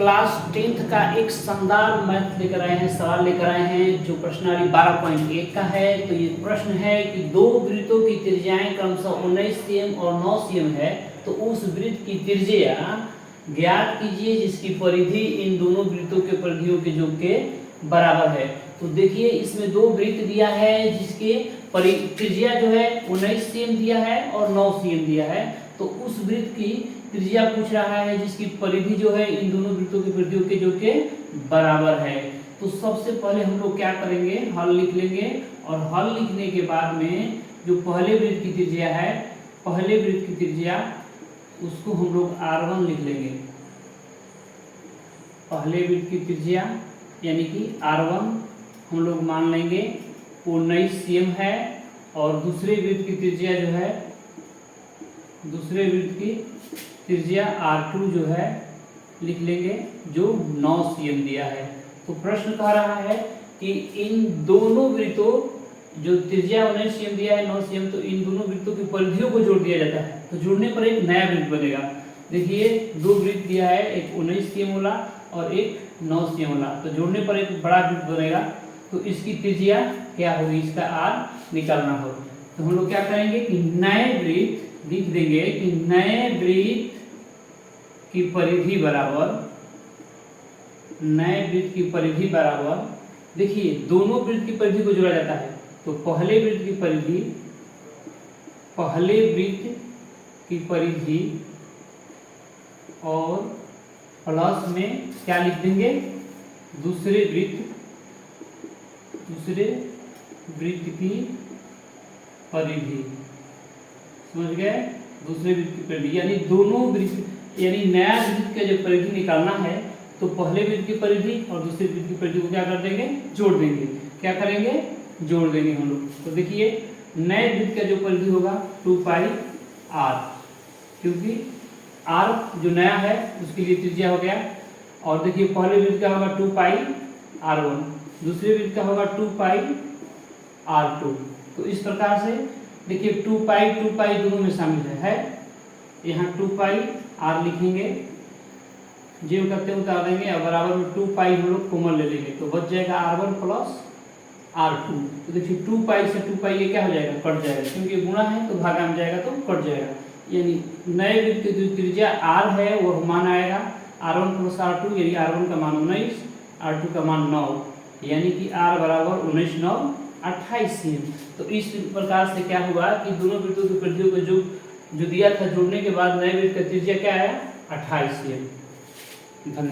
Class 10th का एक शानदार मैथ लेकर आए हैं, सवाल लेकर आए हैं जो प्रश्नावली 12.1 का है। तो ये प्रश्न है कि दो वृत्तों की त्रिज्याएं क्रमशः 19 cm और 9 cm है, तो उस वृत्त की त्रिज्या ज्ञात कीजिए जिसकी परिधि इन दोनों वृत्तों के परिधियों के योग के बराबर है। तो देखिए इसमें दो वृत्त दिया है जिसके त्रिज्या जो है 19 cm दिया है और 9 cm दिया है। तो उस वृत्त की त्रिज्या पूछ रहा है जिसकी परिधि जो है इन दोनों वृत्तों की परिधियों के जो के बराबर है। तो सबसे पहले हम लोग क्या करेंगे, हल लिख लेंगे और हल लिखने के बाद में जो पहले वृत्त की त्रिज्या है, पहले वृत्त की त्रिज्या उसको हम लोग r1 लिख लेंगे। पहले वृत्त की त्रिज्या यानी कि r1 हम लोग मान लेंगे 19 cm है और दूसरे वृत्त की त्रिज्या जो है, दूसरे वृत्त की त्रिज्या r2 जो है लिख लेंगे जो 9 cm दिया है। तो प्रश्न कह रहा है कि इन दोनों वृत्तों जो त्रिज्या 19 cm दिया है 9 cm, तो इन दोनों वृत्तों की परिधियों को जोड़ दिया जाता है। तो जोड़ने पर एक नया वृत्त बनेगा। देखिए दो वृत्त दिया है, एक 19 cm वाला और एक 9 cm वाला, तो जोड़ने पर एक बड़ा वृत्त बनेगा। तो इसकी त्रिज्या क्या होगी, इसका r निकालना होगा। तो हम लोग क्या करेंगे कि नए वृत्त लिख देंगे कि नए वृत्त की परिधि बराबर, नए वृत्त की परिधि बराबर, देखिए दोनों वृत्त की परिधि को जोड़ा जाता है। तो पहले वृत्त की परिधि, पहले वृत्त की परिधि और प्लस में क्या लिख देंगे, दूसरे वृत्त, दूसरे वृत्त की परिधि, समझ गए, दूसरे वृत्त की परिधि यानी दोनों वृत्त, यानी नया वृत्त का जब परिधि निकालना है तो पहले वृत्त की परिधि और दूसरे वृत्त की परिधि को क्या कर देंगे, जोड़ देंगे। क्या करेंगे, जोड़ देंगे हम लोग। तो देखिए नए वृत्त का जो परिधि होगा 2πr, क्योंकि r जो नया है उसके लिए त्रिज्या हो गया। और देखिए पहले वृत्त का होगा 2πr1, दूसरे वृत्त का होगा 2πr2। तो इस प्रकार से देखिए 2π दोनों में शामिल है। यहाँ 2πr लिखेंगे, जो करते उतार देंगे और बराबर में 2π हम लोग कॉमन ले लेंगे, तो बच जाएगा r1 प्लस r2। तो देखिए 2π से 2π ये क्या हो जाएगा, कट जाएगा, क्योंकि गुणा है तो भागा में जाएगा तो कट जाएगा। यानी नए वृत्त की जो त्रिज्या r है वह मान आएगा r1 प्लस r2, यानी r1 का मान 19, r2 का मान 9, यानी कि r बराबर 19 9 28 cm। तो इस प्रकार से क्या हुआ कि दोनों वृत्तों की परिधियों को जो दिया था जोड़ने के बाद नए वृत्त का त्रिज्या क्या आया, 28 cm। धन्यवाद।